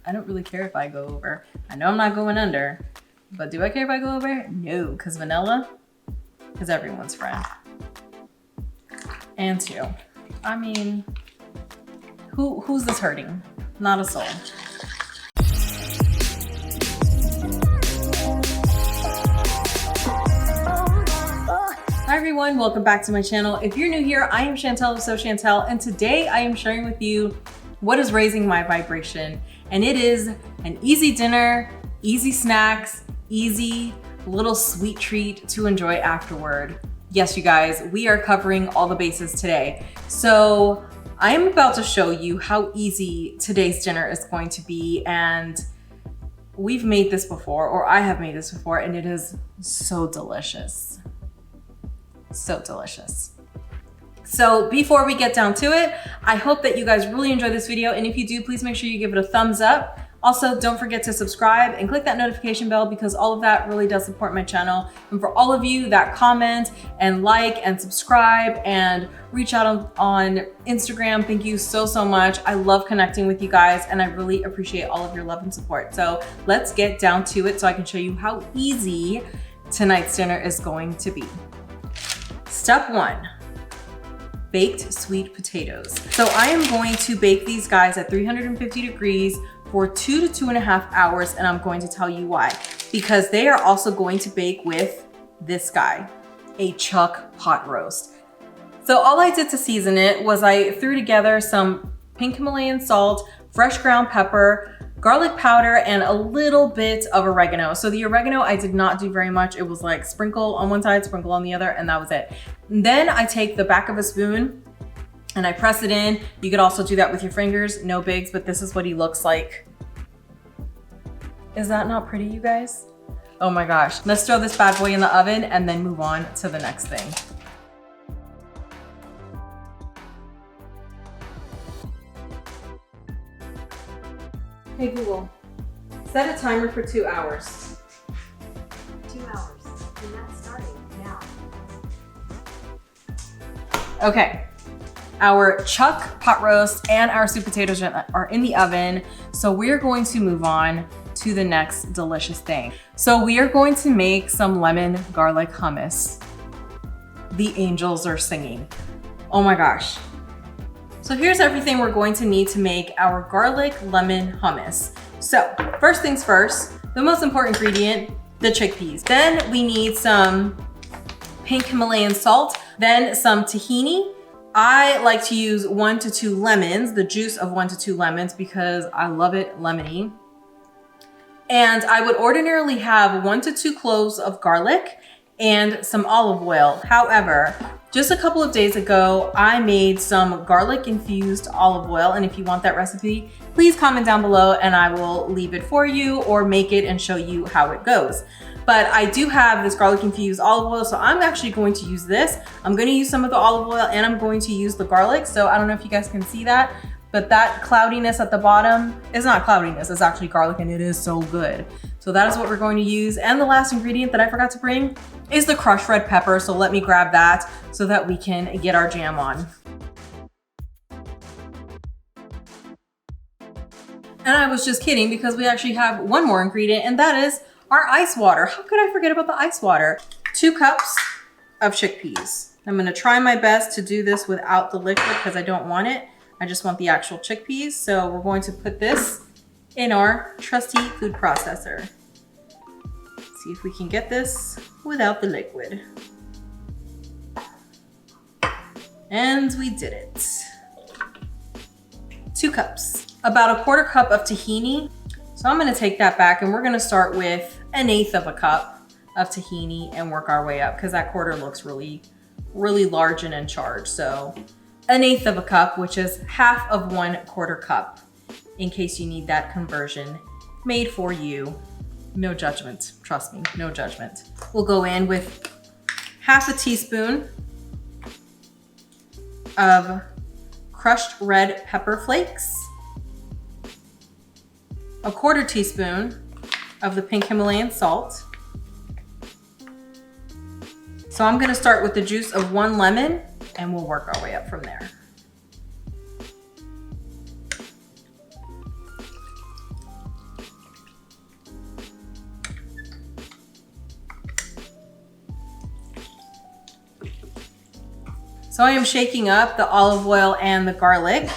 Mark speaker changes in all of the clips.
Speaker 1: I don't really care if I go over. I know I'm not going under, but do I care if I go over? No, because vanilla is everyone's friend. And 2. I mean, who's this hurting? Not a soul. Hi everyone, welcome back to my channel. If you're new here, I am Shantel of So Shantel, and today I am sharing with you what is raising my vibration. And it is an easy dinner, easy snacks, easy little sweet treat to enjoy afterward. Yes, you guys, we are covering all the bases today. So I am about to show you how easy today's dinner is going to be, and we've made this before, or I have made this before, and it is so delicious. So delicious. So before we get down to it, I hope that you guys really enjoy this video, and if you do, please make sure you give it a thumbs up. Also, don't forget to subscribe and click that notification bell because all of that really does support my channel. And for all of you that comment and like and subscribe and reach out on Instagram, thank you so much. I love connecting with you guys and I really appreciate all of your love and support. So let's get down to it so I can show you how easy tonight's dinner is going to be. Step 1, baked sweet potatoes. So I am going to bake these guys at 350 degrees for 2 to 2.5 hours, and I'm going to tell you why. Because they are also going to bake with this guy, a chuck pot roast. So all I did to season it was I threw together some pink Himalayan salt, fresh ground pepper, garlic powder, and a little bit of oregano. So the oregano, I did not do very much. It was like sprinkle on one side, sprinkle on the other, and that was it. And then I take the back of a spoon and I press it in. You could also do that with your fingers, no bigs, but this is what he looks like. Is that not pretty, you guys? Oh my gosh. Let's throw this bad boy in the oven and then move on to the next thing. Hey Google, set a timer for 2 hours.
Speaker 2: 2 hours, and that's starting now.
Speaker 1: Okay, our chuck pot roast and our sweet potatoes are in the oven. So we're going to move on to the next delicious thing. So we are going to make some lemon garlic hummus. The angels are singing. Oh my gosh. So here's everything we're going to need to make our garlic lemon hummus. So first things first, the most important ingredient, the chickpeas. Then we need some pink Himalayan salt, then some tahini. I like to use 1 to 2 lemons, the juice of 1 to 2 lemons, because I love it lemony. And I would ordinarily have 1 to 2 cloves of garlic and some olive oil. However, just a couple of days ago, I made some garlic infused olive oil. And if you want that recipe, please comment down below and I will leave it for you or make it and show you how it goes. But I do have this garlic infused olive oil, so I'm actually going to use this. I'm going to use some of the olive oil and I'm going to use the garlic. So I don't know if you guys can see that, but that cloudiness at the bottom is not cloudiness, it's actually garlic and it is so good. So that is what we're going to use. And the last ingredient that I forgot to bring is the crushed red pepper. So let me grab that so that we can get our jam on. And I was just kidding because we actually have one more ingredient, and that is our ice water. How could I forget about the ice water? 2 cups of chickpeas. I'm gonna try my best to do this without the liquid because I don't want it. I just want the actual chickpeas. So we're going to put this in our trusty food processor. See if we can get this without the liquid. And we did it. 2 cups. About a 1/4 cup of tahini. So I'm gonna take that back and we're gonna start with 1/8 of a cup of tahini and work our way up because that 1/4 looks really large and in charge. So 1/8 of a cup, which is half of 1/4 cup, in case you need that conversion made for you. No judgment, trust me, no judgment. We'll go in with 1/2 teaspoon of crushed red pepper flakes, 1/4 teaspoon of the pink Himalayan salt. So I'm gonna start with the juice of 1 lemon and we'll work our way up from there. So I am shaking up the olive oil and the garlic,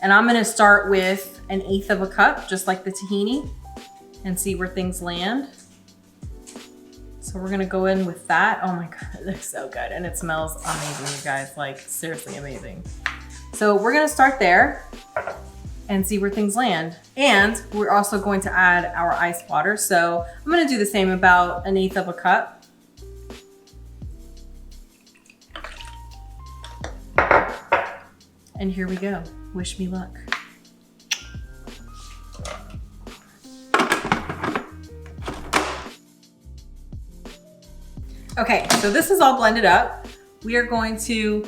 Speaker 1: and I'm gonna start with 1/8 cup, just like the tahini, and see where things land. So we're gonna go in with that. Oh my God, it looks so good. And it smells amazing, you guys, like seriously amazing. So we're gonna start there and see where things land. And we're also going to add our ice water. So I'm gonna do the same, about 1/8 cup. And here we go. Wish me luck. Okay, so this is all blended up. We are going to,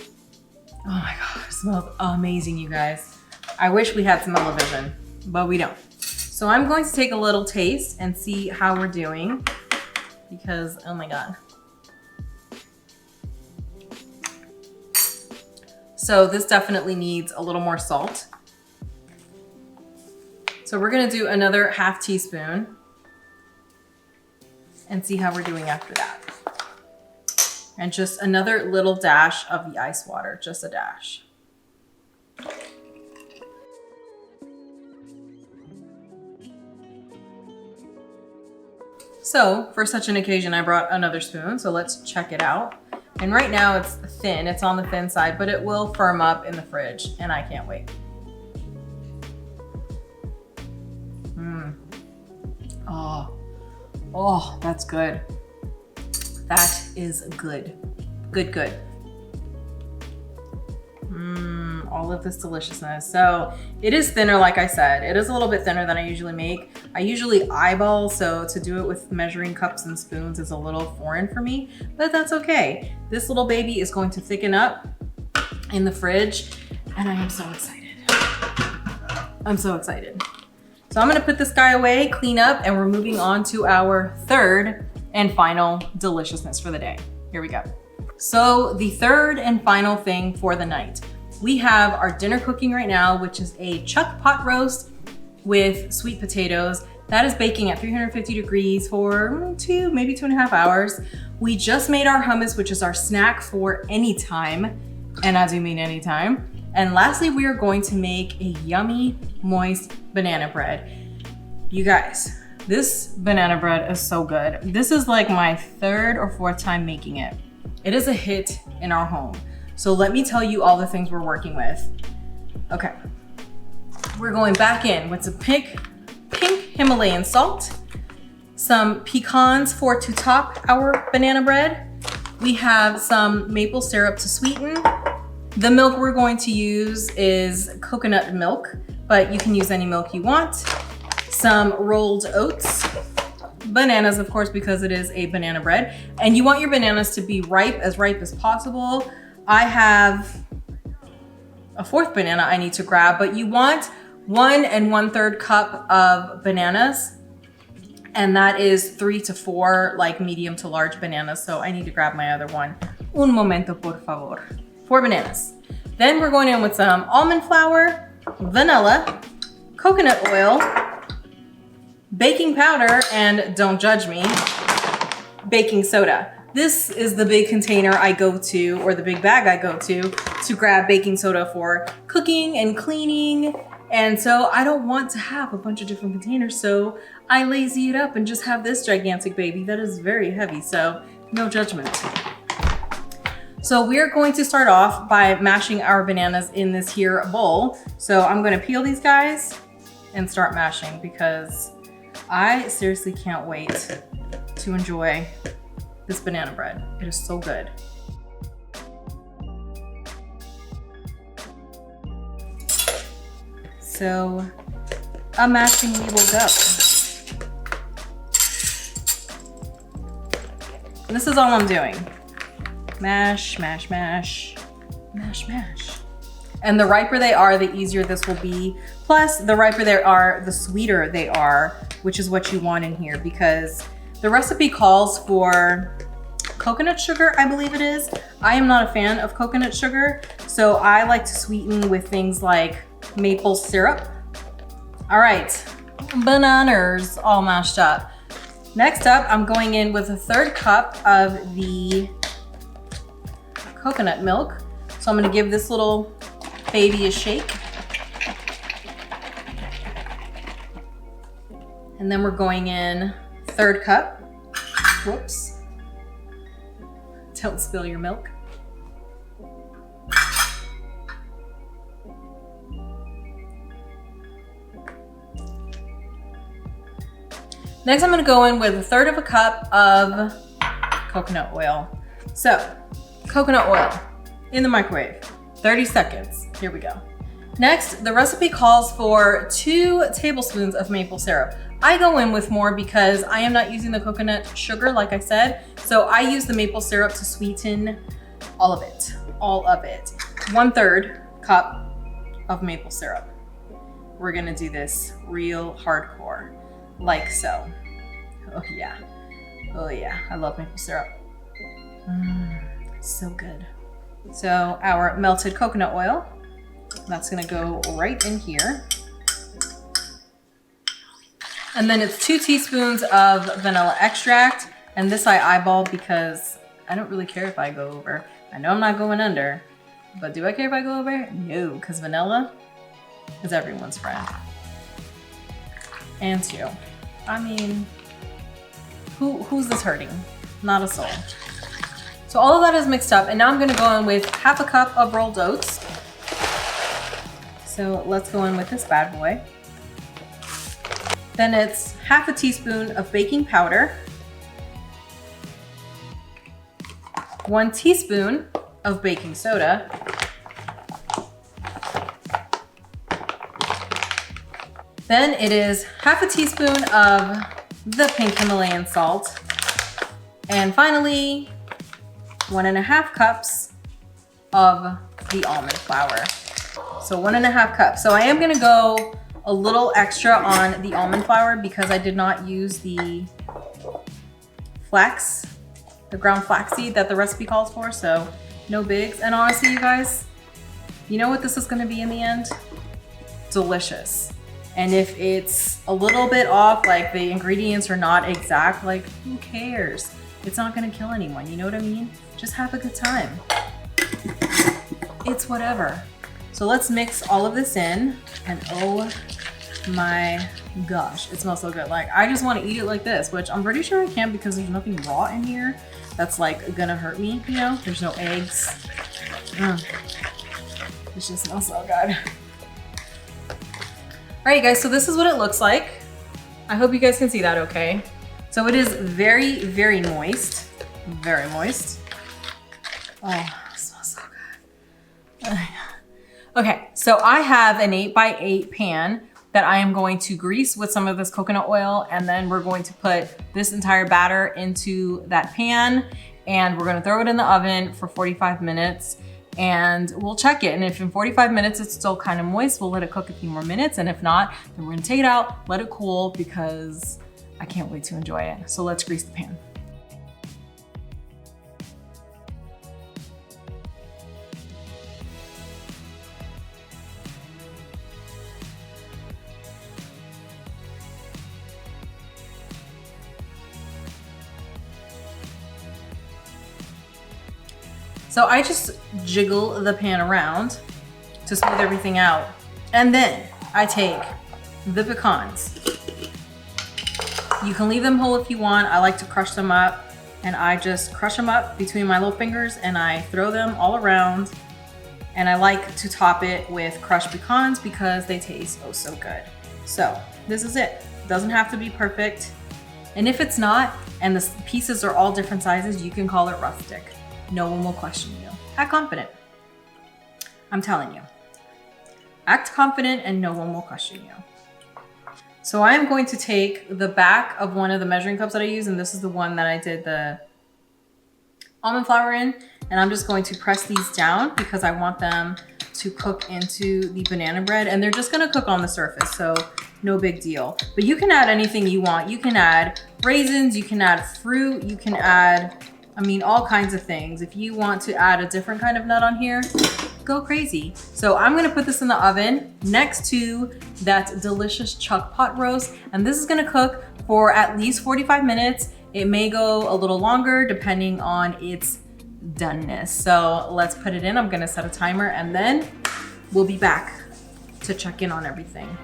Speaker 1: oh my God, it smells amazing, you guys. I wish we had smell-o-vision, but we don't. So I'm going to take a little taste and see how we're doing, because, oh my God. So this definitely needs a little more salt. So we're gonna do another 1/2 teaspoon and see how we're doing after that. And just another little dash of the ice water, just a dash. So for such an occasion, I brought another spoon, so let's check it out. And right now it's thin, it's on the thin side, but it will firm up in the fridge, and I can't wait. Oh, that's good. That is good. Good. All of this deliciousness. So it is thinner, like I said. It is a little bit thinner than I usually make. I usually eyeball, so to do it with measuring cups and spoons is a little foreign for me, but that's okay. This little baby is going to thicken up in the fridge, and I am so excited. I'm so excited. So I'm gonna put this guy away, clean up, and we're moving on to our third and final deliciousness for the day. Here we go. So the third and final thing for the night. We have our dinner cooking right now, which is a chuck pot roast with sweet potatoes. That is baking at 350 degrees for maybe 2.5 hours. We just made our hummus, which is our snack for any time, and as you mean anytime. And lastly, we are going to make a yummy, moist banana bread. You guys, this banana bread is so good. This is like my 3rd or 4th time making it. It is a hit in our home. So let me tell you all the things we're working with. Okay, we're going back in with some pink Himalayan salt, some pecans to top our banana bread. We have some maple syrup to sweeten. The milk we're going to use is coconut milk, but you can use any milk you want. Some rolled oats, bananas, of course, because it is a banana bread. And you want your bananas to be ripe as possible. I have a 4th banana I need to grab, but you want 1 1/3 cup of bananas. And that is 3 to 4 like medium to large bananas. So I need to grab my other one. Un momento, por favor. 4 bananas. Then we're going in with some almond flour, vanilla, coconut oil, baking powder, and don't judge me, baking soda. This is the big container I go to, or the big bag I go to grab baking soda for cooking and cleaning. And so I don't want to have a bunch of different containers, so I lazy it up and just have this gigantic baby that is very heavy, so no judgment. So we're going to start off by mashing our bananas in this here bowl. So I'm gonna peel these guys and start mashing because I seriously can't wait to enjoy this banana bread. It is so good. So a mashing we will go. And this is all I'm doing. Mash, mash, mash, mash, mash. And the riper they are, the easier this will be. Plus, the riper they are, the sweeter they are, which is what you want in here because the recipe calls for coconut sugar, I believe it is. I am not a fan of coconut sugar, so I like to sweeten with things like maple syrup. All right, bananas all mashed up. Next up, I'm going in with 1/3 cup of the coconut milk. So I'm gonna give this little baby a shake. And then we're going in 1/3 cup. Whoops. Don't spill your milk. Next, I'm gonna go in with 1/3 cup of coconut oil. So, coconut oil in the microwave, 30 seconds. Here we go. Next, the recipe calls for 2 tablespoons of maple syrup. I go in with more because I am not using the coconut sugar, like I said. So I use the maple syrup to sweeten all of it, 1/3 cup of maple syrup. We're gonna do this real hardcore, like so. Oh yeah, I love maple syrup. So good. So our melted coconut oil, that's gonna go right in here. And then it's 2 teaspoons of vanilla extract. And this I eyeball because I don't really care if I go over. I know I'm not going under, but do I care if I go over? No, because vanilla is everyone's friend. And 2. I mean, who's this hurting? Not a soul. So all of that is mixed up, and now I'm gonna go in with 1/2 cup of rolled oats. So let's go in with this bad boy. Then it's 1/2 teaspoon of baking powder, 1 teaspoon of baking soda, then it is 1/2 teaspoon of the pink Himalayan salt, and finally 1.5 cups of the almond flour. So 1.5 cups. So I am gonna go a little extra on the almond flour because I did not use the flax, the ground flaxseed that the recipe calls for, so no bigs. And honestly, you guys, you know what this is gonna be in the end? Delicious. And if it's a little bit off, like the ingredients are not exact, like who cares? It's not gonna kill anyone, you know what I mean? Just have a good time. It's whatever. So let's mix all of this in, and oh my gosh, it smells so good. Like, I just want to eat it like this, which I'm pretty sure I can't because there's nothing raw in here that's like gonna hurt me, you know? There's no eggs. It just smells so good. All right, guys, so this is what it looks like. I hope you guys can see that okay. So it is very, very moist. Very moist. Oh, it smells so good. Okay, so I have an 8x8 pan that I am going to grease with some of this coconut oil, and then we're going to put this entire batter into that pan, and we're gonna throw it in the oven for 45 minutes, and we'll check it. And if in 45 minutes it's still kind of moist, we'll let it cook a few more minutes, and if not, then we're gonna take it out, let it cool, because I can't wait to enjoy it. So let's grease the pan. So I just jiggle the pan around to smooth everything out. And then I take the pecans. You can leave them whole if you want. I like to crush them up, and I just crush them up between my little fingers and I throw them all around. And I like to top it with crushed pecans because they taste oh so good. So this is it. Doesn't have to be perfect. And if it's not, and the pieces are all different sizes, you can call it rustic. No one will question you. Act confident. I'm telling you. Act confident and no one will question you. So I am going to take the back of one of the measuring cups that I use, and this is the one that I did the almond flour in, and I'm just going to press these down because I want them to cook into the banana bread, and they're just gonna cook on the surface, so no big deal. But you can add anything you want. You can add raisins, you can add fruit, you can add, I mean, all kinds of things. If you want to add a different kind of nut on here, go crazy. So I'm gonna put this in the oven next to that delicious chuck pot roast, and this is gonna cook for at least 45 minutes. It may go a little longer depending on its doneness. So let's put it in. I'm gonna set a timer and then we'll be back to check in on everything.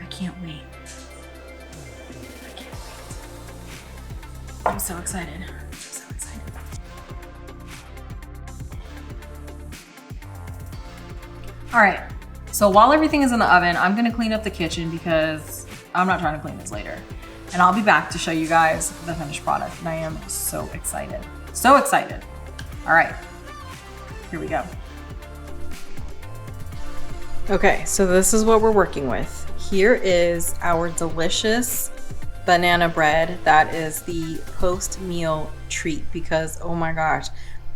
Speaker 1: I can't wait. I can't wait. I'm so excited. I'm so excited. All right, so while everything is in the oven, I'm gonna clean up the kitchen because I'm not trying to clean this later. And I'll be back to show you guys the finished product. And I am so excited. So excited. All right, here we go. Okay, so this is what we're working with. Here is our delicious banana bread. That is the post-meal treat because, oh my gosh.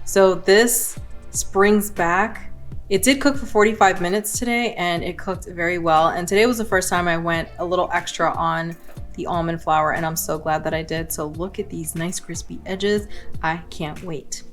Speaker 1: So this springs back. It did cook for 45 minutes today and it cooked very well. And today was the first time I went a little extra on the almond flour and I'm so glad that I did. So look at these nice crispy edges. I can't wait.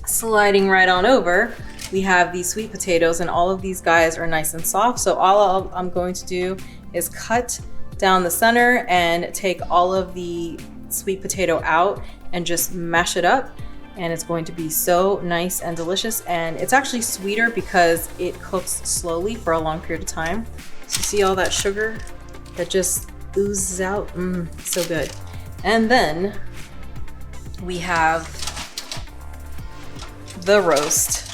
Speaker 1: Sliding right on over, we have these sweet potatoes and all of these guys are nice and soft. So all I'm going to do is cut down the center and take all of the sweet potato out and just mash it up. And it's going to be so nice and delicious. And it's actually sweeter because it cooks slowly for a long period of time. So see all that sugar that just oozes out? So good. And then we have the roast.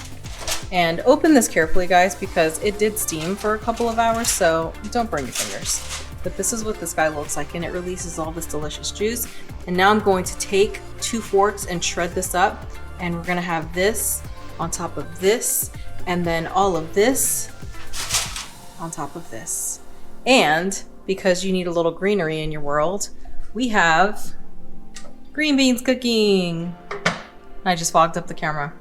Speaker 1: And open this carefully, guys, because it did steam for a couple of hours, so don't burn your fingers. But this is what this guy looks like, and it releases all this delicious juice. And now I'm going to take 2 forks and shred this up, and we're gonna have this on top of this, and then all of this on top of this. And because you need a little greenery in your world, we have green beans cooking. I just fogged up the camera.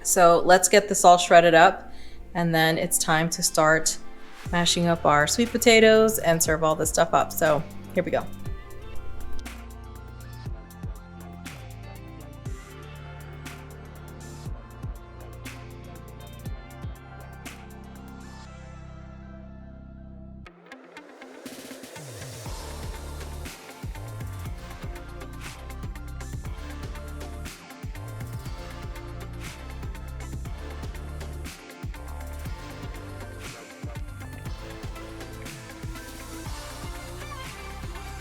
Speaker 1: So let's get this all shredded up, and then it's time to start mashing up our sweet potatoes and serve all this stuff up. So here we go.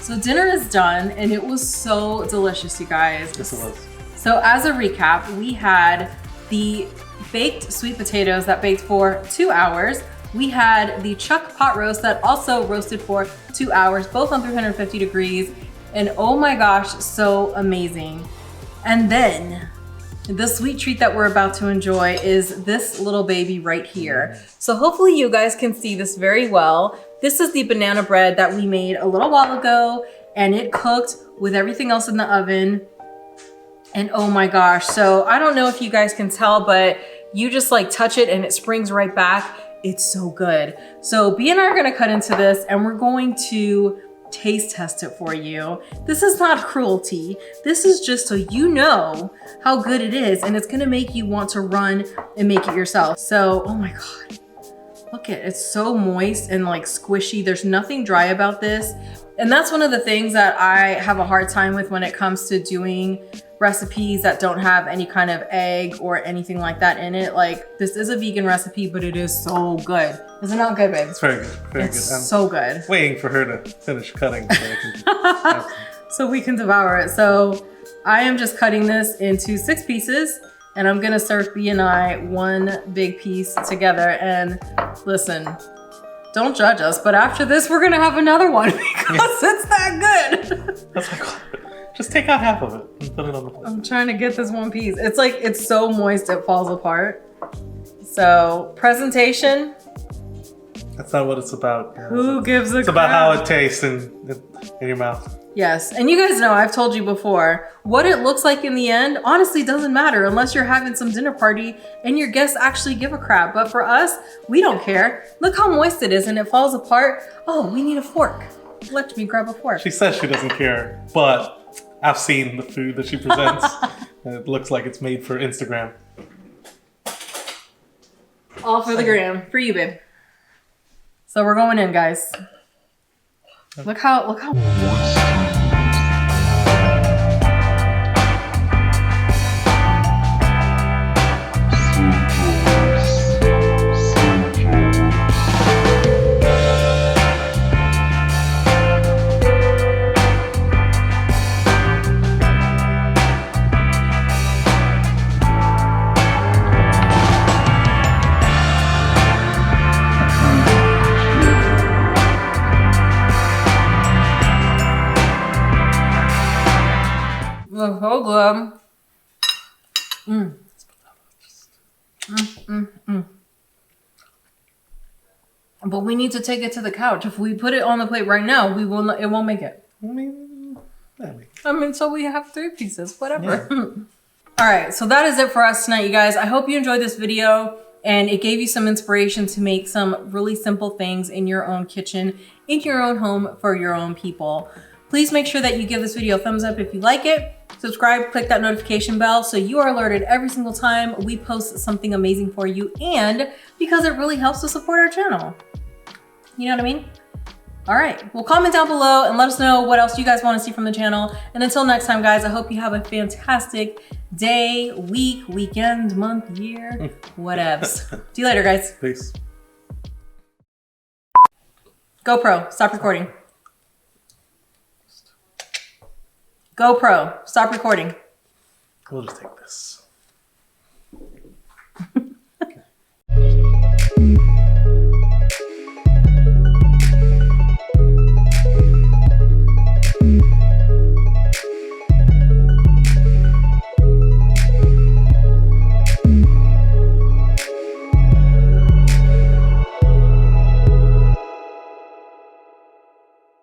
Speaker 1: So dinner is done and it was so delicious, you guys.
Speaker 3: Yes, it was.
Speaker 1: So as a recap, we had the baked sweet potatoes that baked for 2 hours. We had the chuck pot roast that also roasted for 2 hours, both on 350 degrees. And oh my gosh, so amazing. And then the sweet treat that we're about to enjoy is this little baby right here. So hopefully you guys can see this very well. This is the banana bread that we made a little while ago and it cooked with everything else in the oven. And oh my gosh, so I don't know if you guys can tell, but you just like touch it and it springs right back. It's so good. So B and I are gonna cut into this and we're going to taste test it for you. This is not cruelty. This is just so you know how good it is and it's gonna make you want to run and make it yourself. So, oh my God. Look at it, it's so moist and like squishy. There's nothing dry about this. And that's one of the things that I have a hard time with when it comes to doing recipes that don't have any kind of egg or anything like that in it. Like this is a vegan recipe, but it is so good. Is it not good, babe?
Speaker 3: It's very good, very good.
Speaker 1: It's so good.
Speaker 3: Waiting for her to finish cutting so I can
Speaker 1: so we can devour it. So I am just cutting this into 6 pieces. And I'm gonna serve B and I one big piece together. And listen, don't judge us, but after this, we're gonna have another one because it's that good.
Speaker 3: That's my God. Just take out half of it and put it on the plate.
Speaker 1: I'm trying to get this one piece. It's like, it's so moist, it falls apart. So presentation.
Speaker 3: That's not what it's about.
Speaker 1: Who gives a crap?
Speaker 3: It's about how it tastes in your mouth.
Speaker 1: Yes, and you guys know, I've told you before, what it looks like in the end honestly doesn't matter unless you're having some dinner party and your guests actually give a crap. But for us, we don't care. Look how moist it is and it falls apart. Oh, we need a fork. Let me grab a fork.
Speaker 3: She says she doesn't care, but I've seen the food that she presents. And it looks like it's made for Instagram.
Speaker 1: All for the gram, for you, babe. So we're going in, guys. Look how looks so good. Mm. Mm, mm, mm. But we need to take it to the couch. If we put it on the plate right now, we will not, it won't make it. I mean, so we have 3 pieces, whatever. Yeah. All right, so that is it for us tonight, you guys. I hope you enjoyed this video and it gave you some inspiration to make some really simple things in your own kitchen, in your own home, for your own people. Please make sure that you give this video a thumbs up if you like it. Subscribe, click that notification bell so you are alerted every single time we post something amazing for you, and because it really helps to support our channel. You know what I mean? All right, well, comment down below and let us know what else you guys want to see from the channel. And until next time, guys, I hope you have a fantastic day, week, weekend, month, year, whatevs. See you later, guys.
Speaker 3: Peace.
Speaker 1: GoPro, stop recording. GoPro, stop recording.
Speaker 3: We'll just take this.